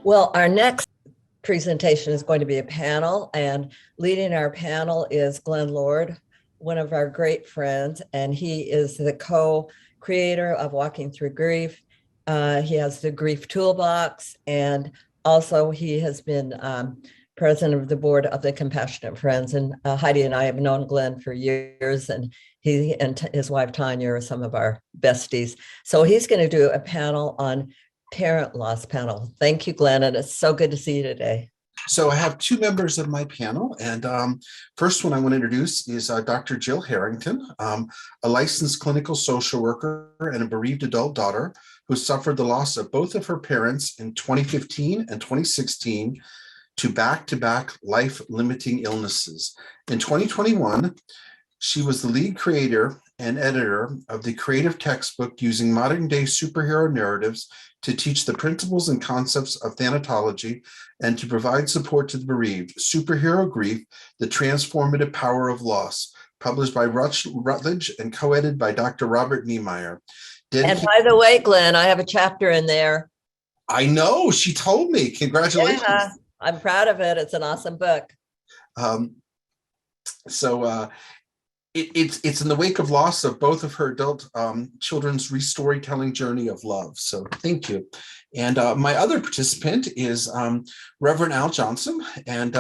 Well, our next presentation is going to be a panel, and leading our panel is Glen Lord, one of our great friends, and he is the co-creator of Walking Through Grief. He has the Grief Toolbox, and also he has been president of the board of the Compassionate Friends. And Heidi and I have known Glen for years, and he and his wife Tanya are some of our besties. So he's going to do a panel on parent loss panel. Thank you, Glen, and it's so good to see you today. So I have two members of my panel, and first one I want to introduce is Dr. Jill Harrington, a licensed clinical social worker and a bereaved adult daughter who suffered the loss of both of her parents in 2015 and 2016 to back-to-back life-limiting illnesses. In 2021, she was the lead creator and editor of the creative textbook using modern-day superhero narratives to teach the principles and concepts of thanatology and to provide support to the bereaved. Superhero Grief, The Transformative Power of Loss, published by Routledge and co-edited by Dr. Robert Niemeyer. And by the way, Glen, I have a chapter in there. I know, she told me. Congratulations. Yeah, I'm proud of it. It's an awesome book. It's in the wake of loss of both of her adult children's restorytelling journey of love. So thank you. And my other participant is Reverend Al Johnson. And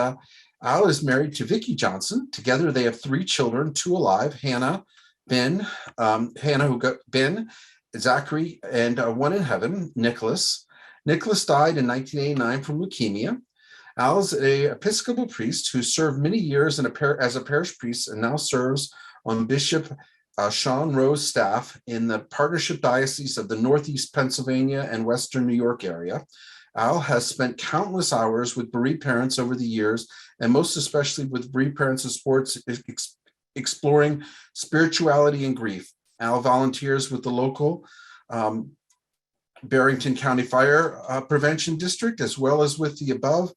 Al is married to Vicki Johnson. Together they have three children, two alive, Hannah, Ben, Zachary, and one in heaven, Nicholas. Nicholas died in 1989 from leukemia. Al is an Episcopal priest who served many years as a parish priest and now serves on Bishop Sean Rowe's staff in the Partnership Diocese of the Northeast Pennsylvania and Western New York area. Al has spent countless hours with bereaved parents over the years, and most especially with bereaved parents of sports, exploring spirituality and grief. Al volunteers with the local Barrington County Fire Prevention District, as well as with the Above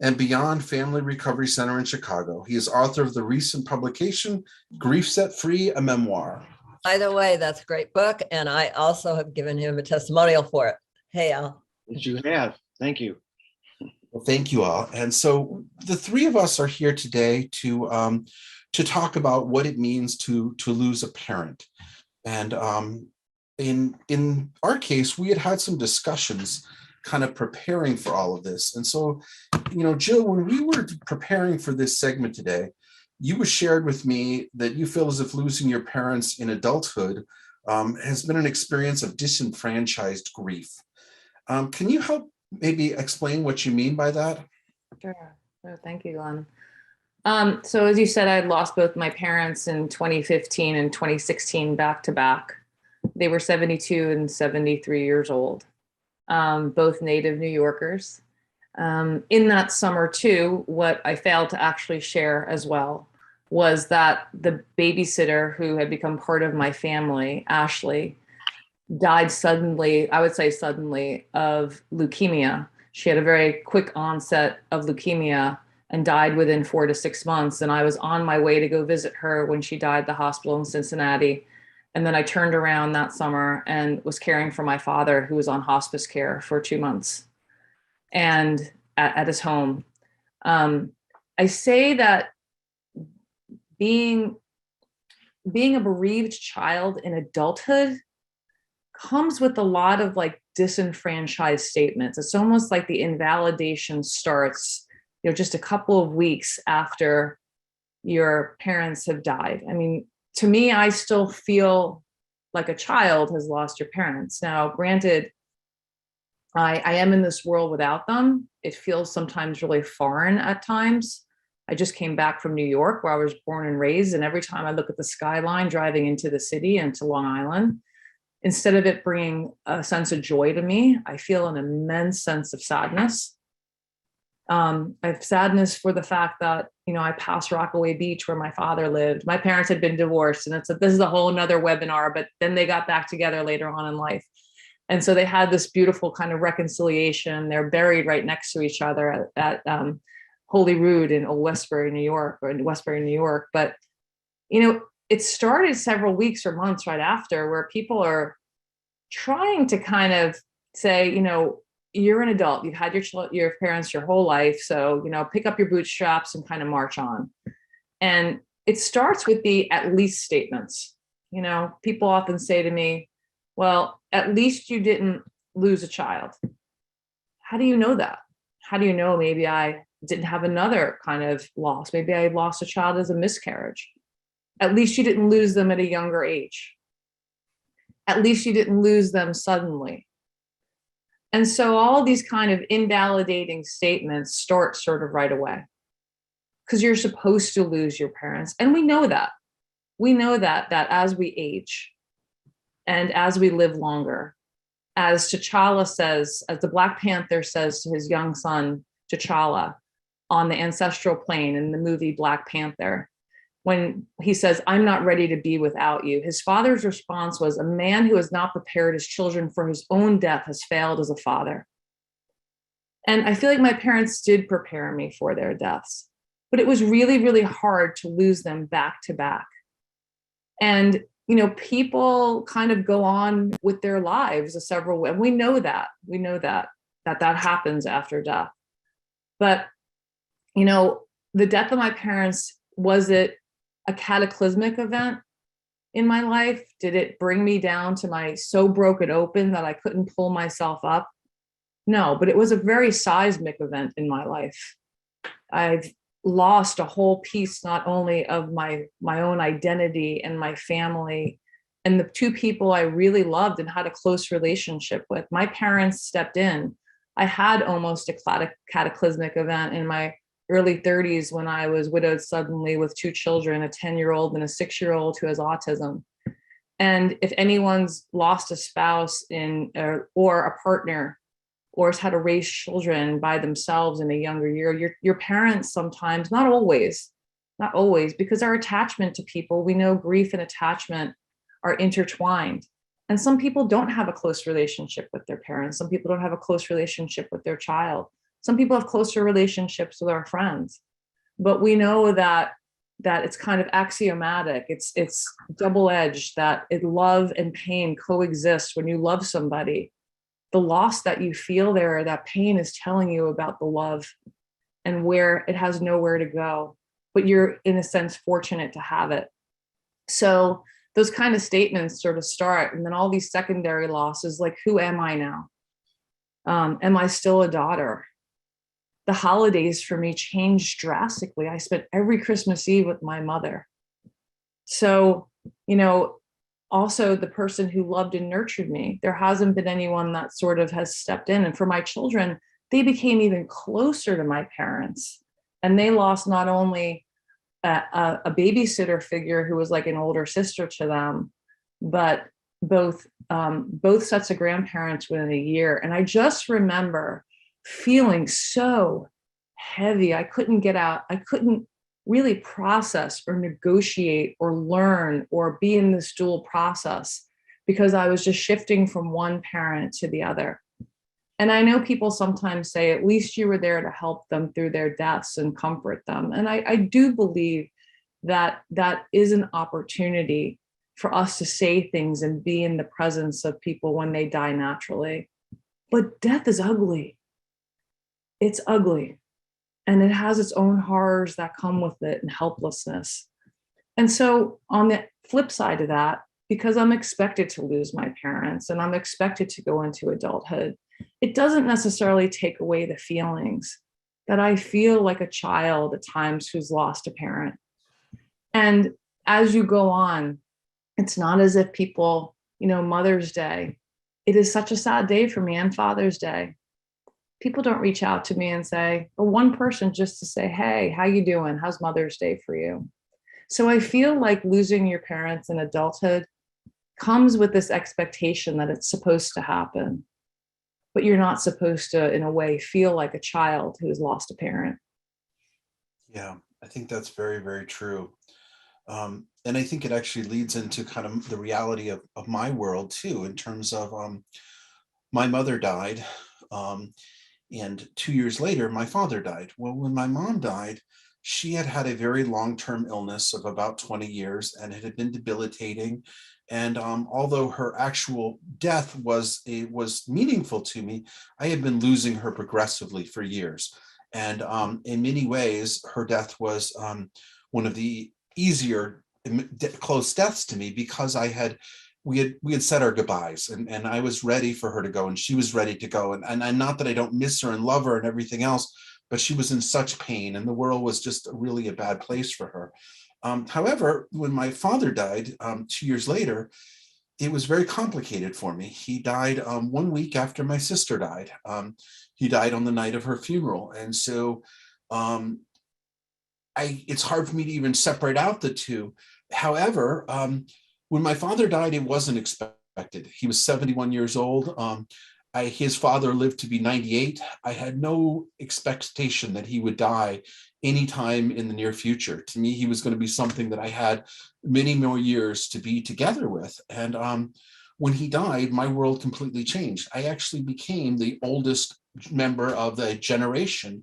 and Beyond Family Recovery Center in Chicago. He is author of the recent publication, Grief Set Free, a memoir. By the way, that's a great book, and I also have given him a testimonial for it. Hey, Al. Yes, you have. Thank you. Well, thank you all. And so the three of us are here today to talk about what it means to lose a parent. And in our case, we had some discussions kind of preparing for all of this. And so, Jill, when we were preparing for this segment today, you shared with me that you feel as if losing your parents in adulthood has been an experience of disenfranchised grief. Can you help maybe explain what you mean by that? Sure. Thank you, Glen. So as you said, I had lost both my parents in 2015 and 2016 back to back. They were 72 and 73 years old. Both native New Yorkers. In that summer too, what I failed to actually share as well was that the babysitter who had become part of my family, Ashley, died suddenly, I would say suddenly, of leukemia. She had a very quick onset of leukemia and died within 4 to 6 months. And I was on my way to go visit her when she died at the hospital in Cincinnati. And then I turned around that summer and was caring for my father, who was on hospice care for 2 months and at his home. I say that being a bereaved child in adulthood comes with a lot of disenfranchised statements. It's almost like the invalidation starts, just a couple of weeks after your parents have died. I mean, to me, I still feel like a child has lost your parents. Now, granted, I am in this world without them. It feels sometimes really foreign at times. I just came back from New York, where I was born and raised. And every time I look at the skyline driving into the city and to Long Island, instead of it bringing a sense of joy to me, I feel an immense sense of sadness. I have sadness for the fact that, I passed Rockaway Beach where my father lived. My parents had been divorced, and this is a whole nother webinar, but then they got back together later on in life. And so they had this beautiful kind of reconciliation. They're buried right next to each other at Holyrood in Old Westbury, New York, or in Westbury, New York. But, it started several weeks or months right after, where people are trying to kind of say, you're an adult, you've had your parents your whole life. So, pick up your bootstraps and kind of march on. And it starts with the at least statements. People often say to me, well, at least you didn't lose a child. How do you know that? How do you know maybe I didn't have another kind of loss? Maybe I lost a child as a miscarriage. At least you didn't lose them at a younger age. At least you didn't lose them suddenly. And so all these kind of invalidating statements start sort of right away, because you're supposed to lose your parents. And we know that. We know that as we age and as we live longer, as T'Challa says, as the Black Panther says to his young son, T'Challa, on the ancestral plane in the movie Black Panther, when he says, I'm not ready to be without you, his father's response was, a man who has not prepared his children for his own death has failed as a father. And I feel like my parents did prepare me for their deaths, but it was really, really hard to lose them back to back. And, people kind of go on with their lives several ways. We know that happens after death. But, the death of my parents, was it a cataclysmic event in my life? Did it bring me down to my so broken open that I couldn't pull myself up? No, but it was a very seismic event in my life. I've lost a whole piece, not only of my own identity and my family and the two people I really loved and had a close relationship with. My parents stepped in. I had almost a cataclysmic event in my early 30s when I was widowed suddenly with two children, a 10-year-old and a 6-year-old who has autism. And if anyone's lost a spouse or a partner, or has had to raise children by themselves in a younger year, your parents sometimes, not always, because our attachment to people, we know grief and attachment are intertwined. And some people don't have a close relationship with their parents. Some people don't have a close relationship with their child. Some people have closer relationships with our friends. But we know that it's kind of axiomatic. It's double-edged, that love and pain coexist when you love somebody. The loss that you feel there, that pain is telling you about the love and where it has nowhere to go, but you're in a sense fortunate to have it. So those kind of statements sort of start, and then all these secondary losses, like, who am I now? Am I still a daughter? The holidays for me changed drastically. I spent every Christmas Eve with my mother. So, also the person who loved and nurtured me. There hasn't been anyone that sort of has stepped in. And for my children, they became even closer to my parents. And they lost not only a babysitter figure who was like an older sister to them, but both sets of grandparents within a year. And I just remember feeling so heavy. I couldn't get out. I couldn't really process or negotiate or learn or be in this dual process, because I was just shifting from one parent to the other. And I know people sometimes say, at least you were there to help them through their deaths and comfort them. And I do believe that is an opportunity for us to say things and be in the presence of people when they die naturally. But death is ugly. It's ugly. And it has its own horrors that come with it and helplessness. And so on the flip side of that, because I'm expected to lose my parents and I'm expected to go into adulthood, it doesn't necessarily take away the feelings that I feel like a child at times who's lost a parent. And as you go on, it's not as if people, Mother's Day, it is such a sad day for me, and Father's Day. People don't reach out to me and say, or one person just to say, hey, how you doing? How's Mother's Day for you? So I feel like losing your parents in adulthood comes with this expectation that it's supposed to happen, but you're not supposed to, in a way, feel like a child who has lost a parent. Yeah, I think that's very, very true. And I think it actually leads into kind of the reality of my world too, in terms of my mother died. And 2 years later, my father died. Well, when my mom died, she had had a very long-term illness of about 20 years, and it had been debilitating. And although her actual death was meaningful to me, I had been losing her progressively for years. And in many ways, her death was one of the easier close deaths to me, because we had said our goodbyes, and I was ready for her to go, and she was ready to go. And not that I don't miss her and love her and everything else, but she was in such pain, and the world was just really a bad place for her. However, when my father died 2 years later, it was very complicated for me. He died 1 week after my sister died. He died on the night of her funeral. And so it's hard for me to even separate out the two. However, when my father died, it wasn't expected. He was 71 years old. His father lived to be 98. I had no expectation that he would die anytime in the near future. To me, he was going to be something that I had many more years to be together with. And when he died, my world completely changed. I actually became the oldest member of the generation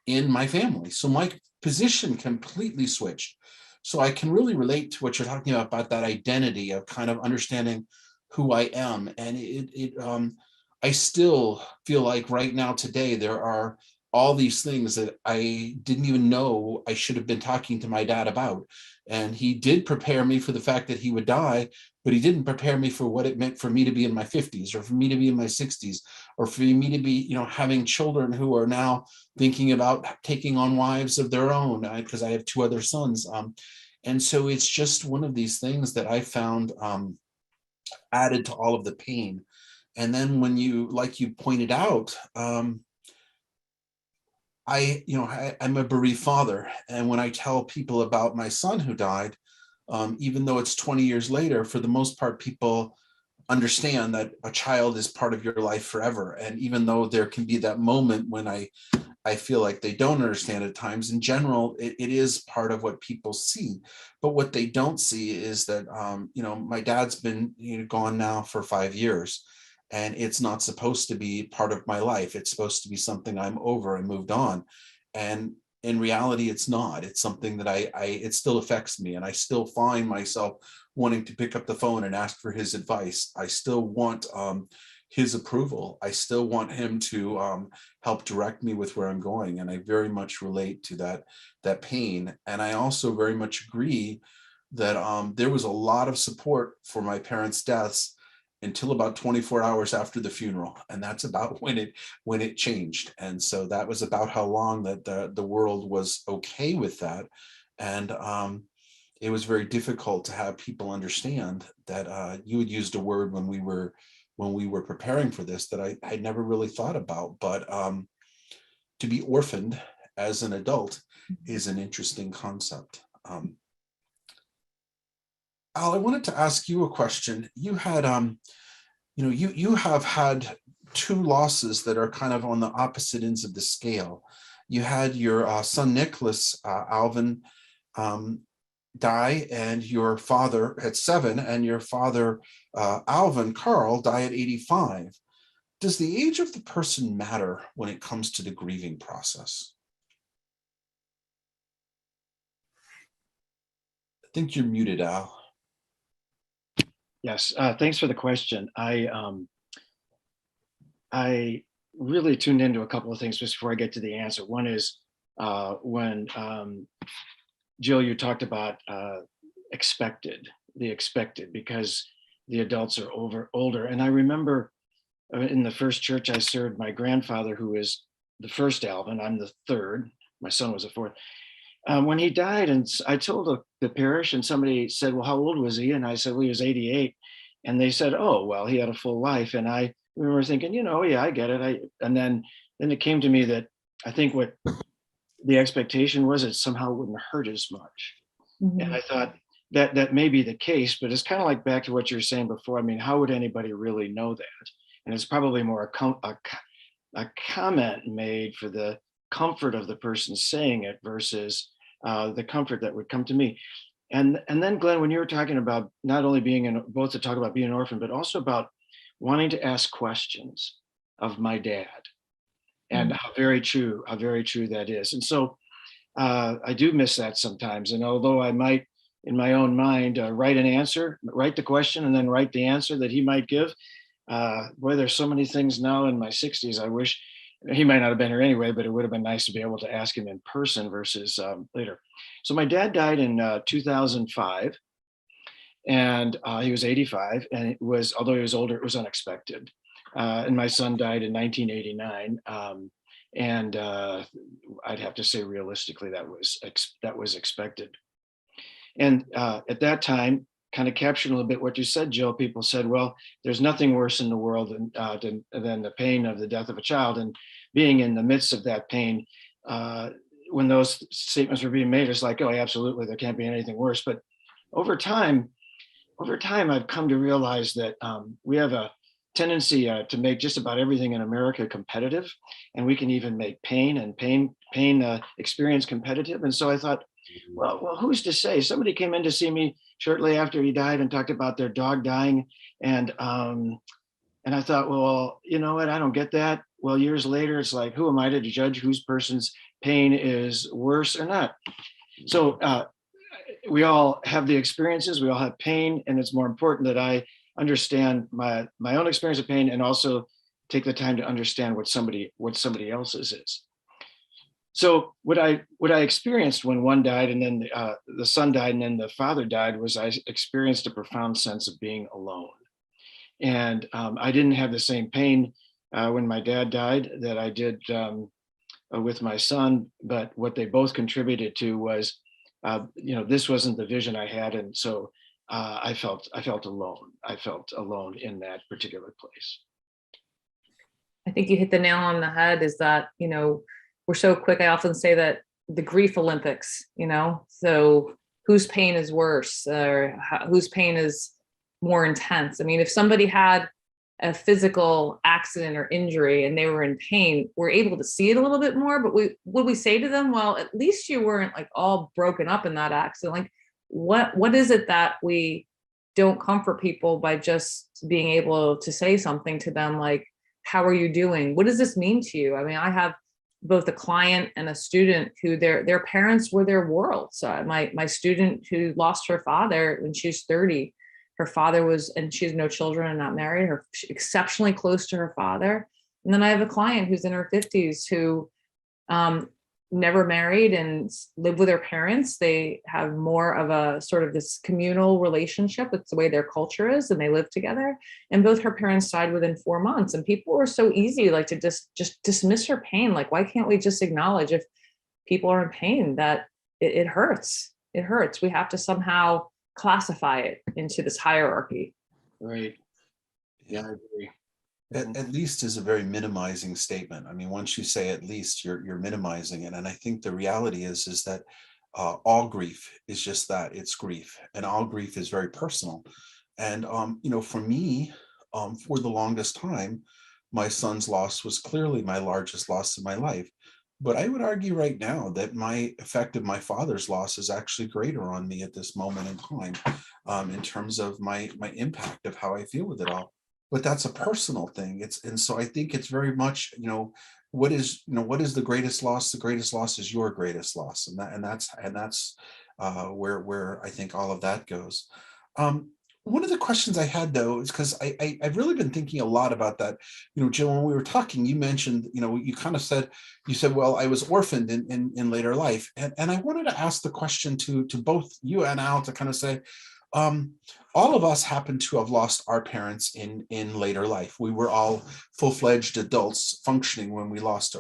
in my family. So my position completely switched. So I can really relate to what you're talking about that identity of kind of understanding who I am. And I still feel like right now today, there are all these things that I didn't even know I should have been talking to my dad about. And he did prepare me for the fact that he would die, but he didn't prepare me for what it meant for me to be in my 50s, or for me to be in my 60s, or for me to be, having children who are now thinking about taking on wives of their own, because I have two other sons. And so it's just one of these things that I found added to all of the pain. And then when like you pointed out, I'm a bereaved father. And when I tell people about my son who died, even though it's 20 years later, for the most part, people understand that a child is part of your life forever. And even though there can be that moment when I feel like they don't understand at times, in general, it is part of what people see. But what they don't see is that, my dad's been gone now for 5 years. And it's not supposed to be part of my life. It's supposed to be something I'm over and moved on. And in reality, it's not. It's something that it still affects me. And I still find myself wanting to pick up the phone and ask for his advice. I still want his approval. I still want him to help direct me with where I'm going. And I very much relate to that pain. And I also very much agree that there was a lot of support for my parents' deaths until about 24 hours after the funeral. And that's about when it changed. And so that was about how long that the world was okay with that. And it was very difficult to have people understand that you had used a word when we were preparing for this that I never really thought about. But to be orphaned as an adult is an interesting concept. Al, I wanted to ask you a question. You had, you have had two losses that are kind of on the opposite ends of the scale. You had your son Nicholas, Alvin, die, and your father at 7, and your father, Alvin Carl, die at 85. Does the age of the person matter when it comes to the grieving process? I think you're muted, Al. Yes, thanks for the question. I really tuned into a couple of things just before I get to the answer. One is when Jill, you talked about the expected, because the adults are older. And I remember in the first church I served, my grandfather, who is the first Alvin, I'm the third, my son was the fourth. When he died, and I told the parish, and somebody said, well, how old was he? And I said, well, he was 88. And they said, oh, well, he had a full life. And I remember thinking, yeah, I get it. And then it came to me that I think what the expectation was, it somehow wouldn't hurt as much. Mm-hmm. And I thought that may be the case, but it's kind of like back to what you were saying before. I mean, how would anybody really know that? And it's probably more a comment made for the comfort of the person saying it versus the comfort that would come to me. And then, Glenn, when you were talking about not only both to talk about being an orphan, but also about wanting to ask questions of my dad, and how very true that is. And so I do miss that sometimes. And although I might, in my own mind, write the question, and then write the answer that he might give. Boy, there's so many things now in my 60s. I wish he might not have been here anyway, but it would have been nice to be able to ask him in person versus later. So my dad died in 2005, and he was 85, and although he was older, it was unexpected. And my son died in 1989. And I'd have to say realistically that was expected. And at that time, kind of capturing a little bit what you said, Jill, people said, well, there's nothing worse in the world than the pain of the death of a child. And being in the midst of that pain, when those statements were being made, it's like, oh, absolutely, there can't be anything worse. But over time, I've come to realize that we have a tendency to make just about everything in America competitive, and we can even make pain experience competitive. And so I thought, well, who's to say? Somebody came in to see me shortly after he died and talked about their dog dying, and I thought, well, you know what? I don't get that. Well, years later, it's like, who am I to judge whose person's pain is worse or not? So we all have the experiences, we all have pain, and it's more important that I understand my own experience of pain, and also take the time to understand what somebody else's is. So what I experienced when one died, and then the son died, and then the father died, was I experienced a profound sense of being alone. And I didn't have the same pain when my dad died that I did with my son, but what they both contributed to was, this wasn't the vision I had, and so I felt alone. I felt alone in that particular place. I think you hit the nail on the head, is that, we're so quick. I often say that the grief Olympics, so whose pain is worse, or whose pain is more intense? I mean, if somebody had a physical accident or injury and they were in pain, we're able to see it a little bit more, but would we say to them, well, at least you weren't like all broken up in that accident? Like, what is it that we don't comfort people by just being able to say something to them, like, how are you doing? What does this mean to you? I mean, I have both a client and a student who their parents were their world. So my student who lost her father when she was 30, her father was, and she has no children and not married, her exceptionally close to her father. And then I have a client who's in her 50s who never married and live with their parents. They have more of a sort of this communal relationship. It's the way their culture is, and they live together. And both her parents died within 4 months. And people were so easy, like, to just dismiss her pain. Like, why can't we just acknowledge, if people are in pain, that it hurts? It hurts. We have to somehow classify it into this hierarchy. Right. Yeah, I agree. At least is a very minimizing statement. I mean, once you say at least, you're minimizing it. And I think the reality is that all grief is just that, it's grief, and all grief is very personal. And for me, for the longest time, my son's loss was clearly my largest loss in my life. But I would argue right now that my effect of my father's loss is actually greater on me at this moment in time, in terms of my impact of how I feel with it all. But that's a personal thing. And so I think it's very much, what is the greatest loss? The greatest loss is your greatest loss. And that's where I think all of that goes. One of the questions I had, though, is because I've really been thinking a lot about that. Jill, when we were talking, you mentioned, you kind of said, well, I was orphaned in later life. And I wanted to ask the question to both you and Al, to kind of say, all of us happen to have lost our parents in later life. We were all full-fledged adults functioning when we lost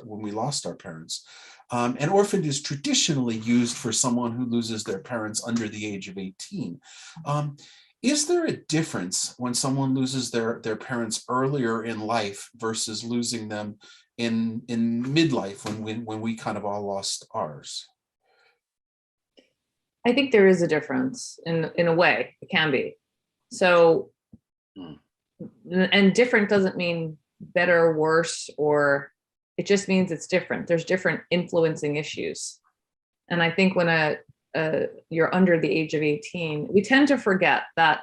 our parents. And orphaned is traditionally used for someone who loses their parents under the age of 18. Is there a difference when someone loses their parents earlier in life versus losing them in midlife, when we kind of all lost ours? I think there is a difference in a way. It can be. So, and different doesn't mean better or worse, or it just means it's different. There's different influencing issues. And I think when you're under the age of 18, we tend to forget that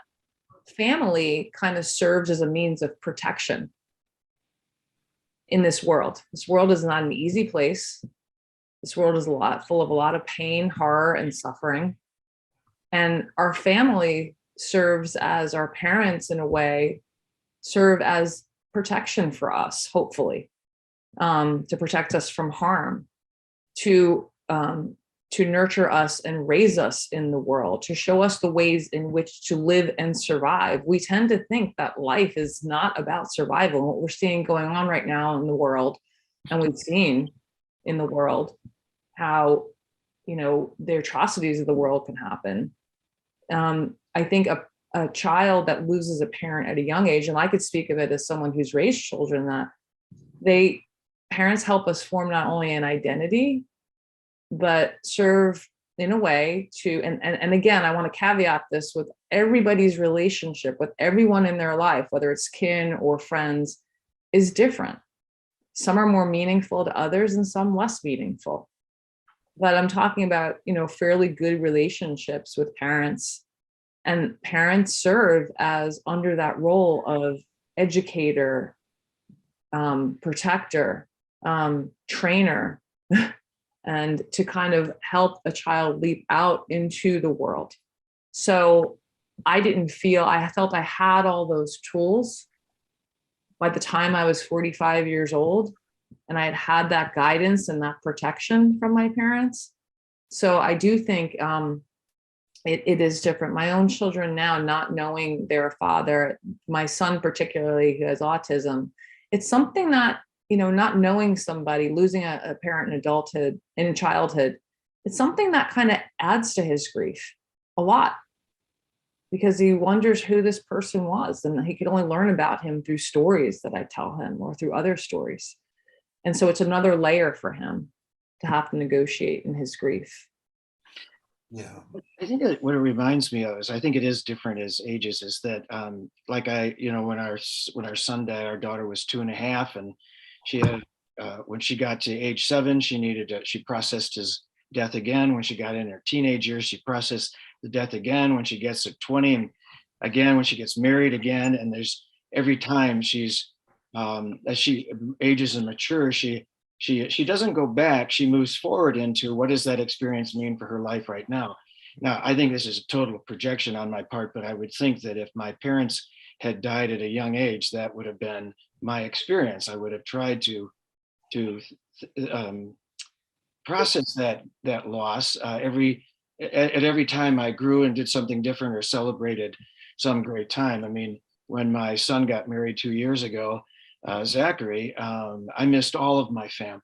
family kind of serves as a means of protection in this world. This world is not an easy place. This world is full of a lot of pain, horror, and suffering. And our family serves as, our parents in a way serve as protection for us, hopefully, to protect us from harm, to nurture us and raise us in the world, to show us the ways in which to live and survive. We tend to think that life is not about survival. And what we're seeing going on right now in the world, and we've seen in the world, how, the atrocities of the world can happen. I think a child that loses a parent at a young age, and I could speak of it as someone who's raised children, that parents help us form not only an identity, but serve in a way to, and again, I want to caveat this with everybody's relationship with everyone in their life, whether it's kin or friends, is different. Some are more meaningful to others and some less meaningful. But I'm talking about, fairly good relationships with parents, and parents serve as under that role of educator, protector, trainer, and to kind of help a child leap out into the world. So I felt I had all those tools by the time I was 45 years old, and I had that guidance and that protection from my parents. So I do think it is different. My own children now, not knowing their father, my son particularly, who has autism, it's something that, not knowing somebody, losing a parent in childhood, it's something that kind of adds to his grief a lot, because he wonders who this person was, and he could only learn about him through stories that I tell him or through other stories. And so it's another layer for him to have to negotiate in his grief. Yeah. I think that what it reminds me of is, I think it is different as ages, is that when our son died, our daughter was 2.5, and she had when she got to age 7, she processed his death again. When she got in her teenage years, she processed the death again. When she gets to 20, and again when she gets married again, and there's every time she's as she ages and matures, she doesn't go back. She moves forward into, what does that experience mean for her life right now? Now, I think this is a total projection on my part, but I would think that if my parents had died at a young age, that would have been my experience. I would have tried to process that loss at every time I grew and did something different or celebrated some great time. I mean, when my son got married 2 years ago, Zachary, I missed all of my family.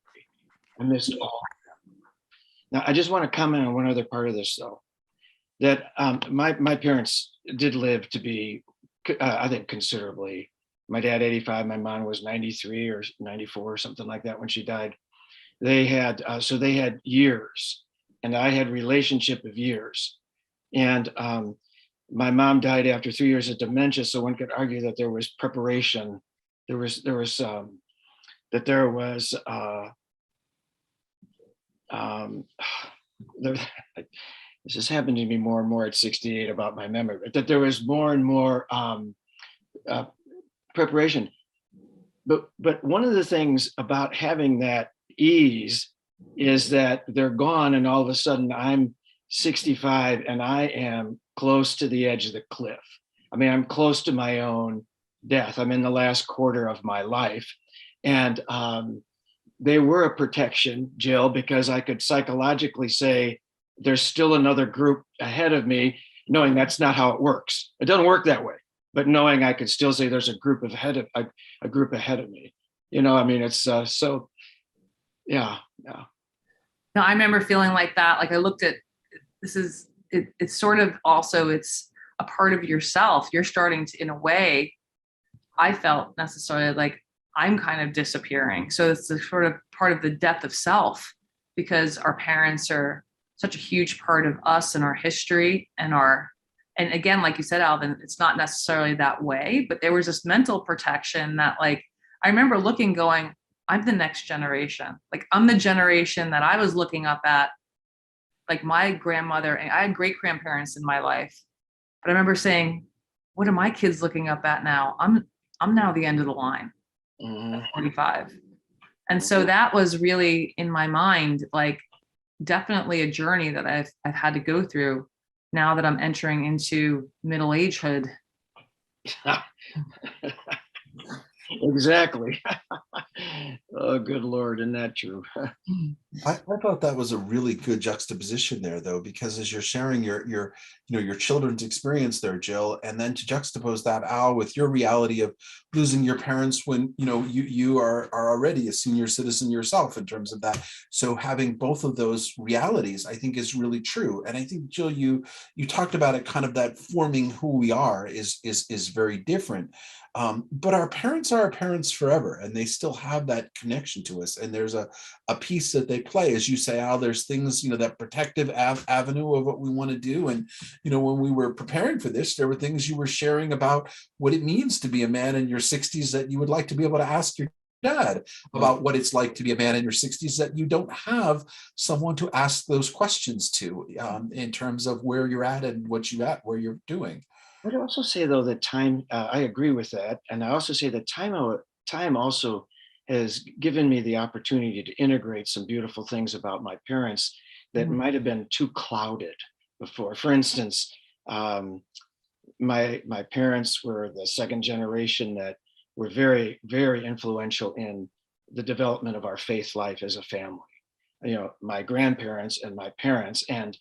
I missed all of them. Now, I just want to comment on one other part of this, though, that my parents did live to be, I think, considerably. My dad, 85, my mom was 93 or 94 or something like that when she died. They had, they had years, and I had relationship of years. And my mom died after 3 years of dementia, so one could argue that there was preparation. This has happened to me more and more at 68 about my memory, but that there was more and more preparation. But one of the things about having that ease is that they're gone, and all of a sudden I'm 65 and I am close to the edge of the cliff. I mean, I'm close to my own death. I'm in the last quarter of my life. And they were a protection, Jill, because I could psychologically say there's still another group ahead of me, knowing that's not how it works. It doesn't work that way, but knowing I could still say there's a group ahead of me. I mean, it's yeah. No, I remember feeling like that. Like I looked at, it's sort of also, it's a part of yourself. You're starting to, in a way, I felt necessarily like I'm kind of disappearing. So it's the sort of part of the death of self, because our parents are such a huge part of us and our history and again, like you said, Alvin, it's not necessarily that way, but there was this mental protection that, like, I remember looking, going, I'm the next generation. Like, I'm the generation that I was looking up at, like my grandmother, and I had great grandparents in my life, but I remember saying, what are my kids looking up at now? I'm now the end of the line, at 45. And so that was really in my mind, like, definitely a journey that I've had to go through now that I'm entering into middle agehood. Exactly. Oh, good Lord, isn't that true? I thought that was a really good juxtaposition there, though, because as you're sharing your children's experience there, Jill, and then to juxtapose that, Al, with your reality of losing your parents when you are already a senior citizen yourself in terms of that. So having both of those realities, I think, is really true. And I think, Jill, you talked about it, kind of that forming who we are is very different. But our parents are our parents forever, and they still have that connection to us. And there's a piece that they play, as you say, Al. There's things, that protective avenue of what we want to do. And when we were preparing for this, there were things you were sharing about what it means to be a man in your 60s that you would like to be able to ask your dad about what it's like to be a man in your 60s, that you don't have someone to ask those questions to, in terms of where you're at and where you're doing. I'd also say, though, that time, I agree with that. And I also say that time also has given me the opportunity to integrate some beautiful things about my parents that might have been too clouded before. For instance, my parents were the second generation that were very, very influential in the development of our faith life as a family. My grandparents and my parents. And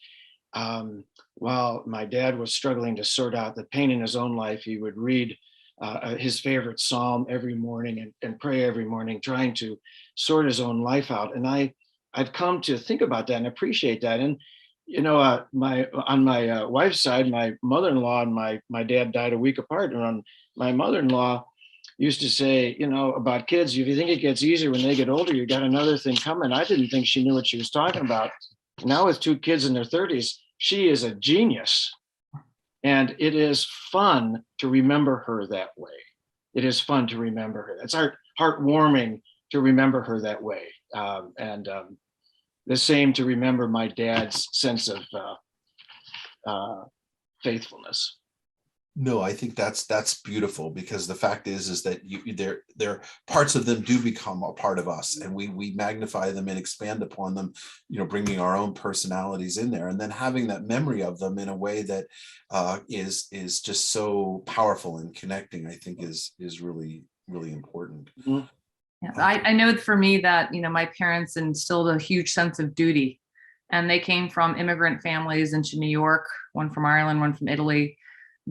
while my dad was struggling to sort out the pain in his own life, he would read his favorite psalm every morning and pray every morning, trying to sort his own life out. And I've come to think about that and appreciate that. And on my wife's side, my mother-in-law and my dad died a week apart. And on my mother-in-law used to say, about kids, if you think it gets easier when they get older, you got another thing coming. I didn't think she knew what she was talking about. Now with 2 kids in their 30s, she is a genius. And it is fun to remember her that way. It is fun to remember her. It's heartwarming to remember her that way. And the same to remember my dad's sense of faithfulness. No, I think that's beautiful, because the fact is that there parts of them do become a part of us, and we magnify them and expand upon them, bringing our own personalities in there, and then having that memory of them in a way that is just so powerful and connecting, I think is really, really important. Mm-hmm. Yeah, I know for me that, my parents instilled a huge sense of duty, and they came from immigrant families into New York, one from Ireland, one from Italy.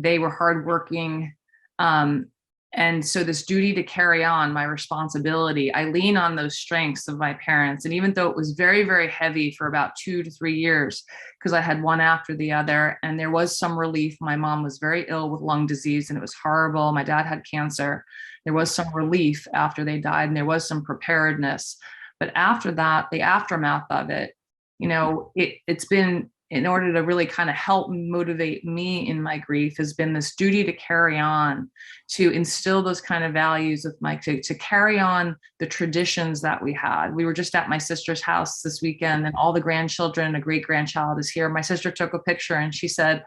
They were hardworking. And so this duty to carry on, my responsibility, I lean on those strengths of my parents. And even though it was very, very heavy for about 2 to 3 years, because I had one after the other, and there was some relief. My mom was very ill with lung disease and it was horrible. My dad had cancer. There was some relief after they died, and there was some preparedness. But after that, the aftermath of it, it's been, in order to really kind of help motivate me in my grief, has been this duty to carry on, to instill those kind of values with to carry on the traditions that we had. We were just at my sister's house this weekend, and all the grandchildren, a great grandchild is here. My sister took a picture and she said,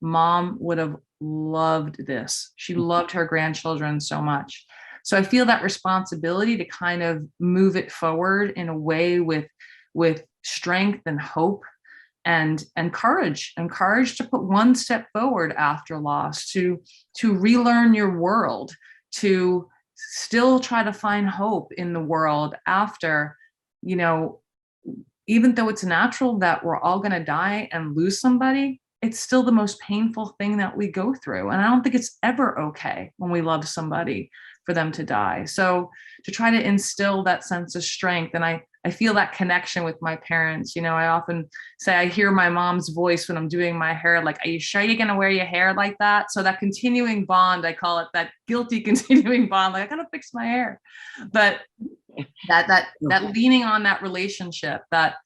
Mom would have loved this. She loved her grandchildren so much. So I feel that responsibility to kind of move it forward in a way with strength and hope, and courage to put one step forward after loss, to relearn your world, to still try to find hope in the world after, even though it's natural that we're all going to die and lose somebody, it's still the most painful thing that we go through. And I don't think it's ever okay when we love somebody for them to die. So to try to instill that sense of strength, and I feel that connection with my parents. I often say I hear my mom's voice when I'm doing my hair, like, are you sure you're going to wear your hair like that? So that continuing bond, I call it that guilty continuing bond, like I got to fix my hair. But that leaning on that relationship that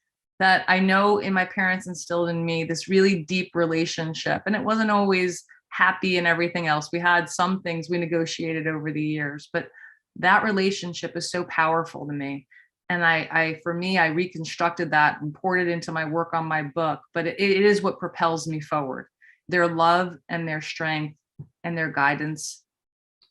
I know in my parents instilled in me, this really deep relationship. And it wasn't always happy and everything else. We had some things we negotiated over the years, but that relationship is so powerful to me. And I reconstructed that and poured it into my work on my book, but it is what propels me forward. Their love and their strength and their guidance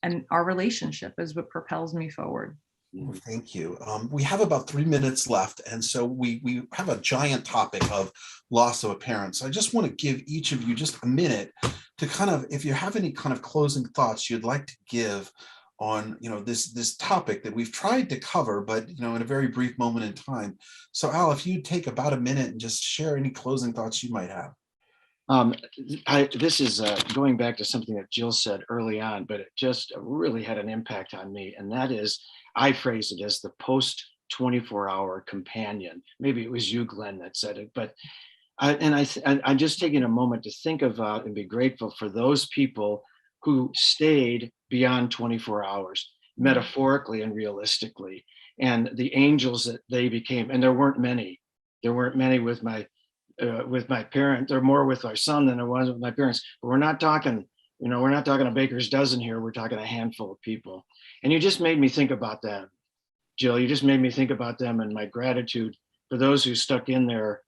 and our relationship is what propels me forward. Well, thank you. We have about 3 minutes left, and so we have a giant topic of loss of a parent. So I just want to give each of you just a minute to kind of, if you have any kind of closing thoughts you'd like to give on, this topic that we've tried to cover, but in a very brief moment in time. So Al, if you'd take about a minute and just share any closing thoughts you might have. This is going back to something that Jill said early on, but it just really had an impact on me. And that is, I phrase it as the post 24-hour companion. Maybe it was you, Glenn, that said it, but I'm just taking a moment to think about and be grateful for those people who stayed beyond 24 hours, metaphorically and realistically, and the angels that they became. And there weren't many. There weren't many with my parent. They're more with our son than there was with my parents. But we're not talking, we're not talking a baker's dozen here. We're talking a handful of people. And you just made me think about them, Jill. You just made me think about them and my gratitude for those who stuck in there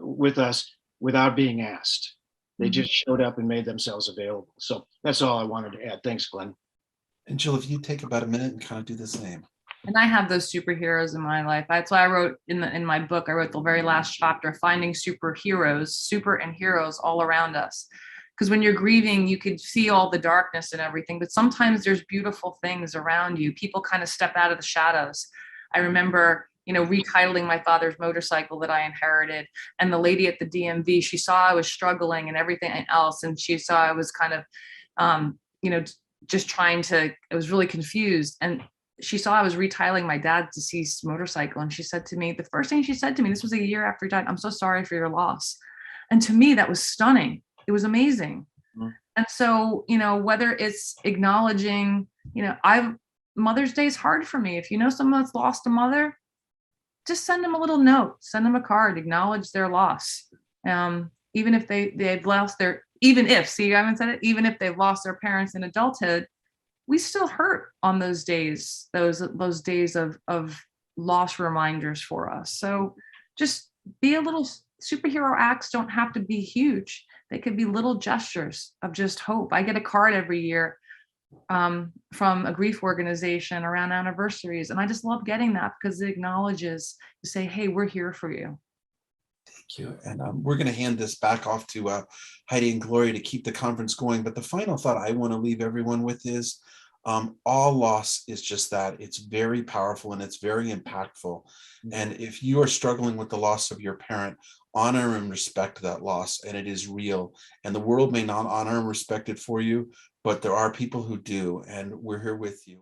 with us without being asked. They just showed up and made themselves available. So that's all I wanted to add. Thanks, Glenn. And Jill, if you take about a minute and kind of do the same. And I have those superheroes in my life. That's why I wrote in my book, I wrote the very last chapter, finding superheroes, super and heroes all around us. Because when you're grieving, you could see all the darkness and everything, but sometimes there's beautiful things around you. People kind of step out of the shadows. I remember, retitling my father's motorcycle that I inherited. And the lady at the DMV, she saw I was struggling and everything else. And she saw I was kind of, just trying to, I was really confused. And she saw I was retitling my dad's deceased motorcycle. And she said to me, the first thing she said to me, this was a year after he died, "I'm so sorry for your loss." And to me, that was stunning. It was amazing. Mm-hmm. And so, whether it's acknowledging, Mother's Day is hard for me. If you know someone that's lost a mother, just send them a little note, send them a card, acknowledge their loss. Even if they've lost even if they've lost their parents in adulthood, we still hurt on those days, those days of loss reminders for us. So just be a little. Superhero acts don't have to be huge. They could be little gestures of just hope. I get a card every year from a grief organization around anniversaries. And I just love getting that because it acknowledges to say, hey, we're here for you. Thank you. And we're going to hand this back off to Heidi and Gloria to keep the conference going. But the final thought I want to leave everyone with is all loss is just that. It's very powerful and it's very impactful. And if you are struggling with the loss of your parent, honor and respect that loss. And it is real. And the world may not honor and respect it for you, but there are people who do. And we're here with you.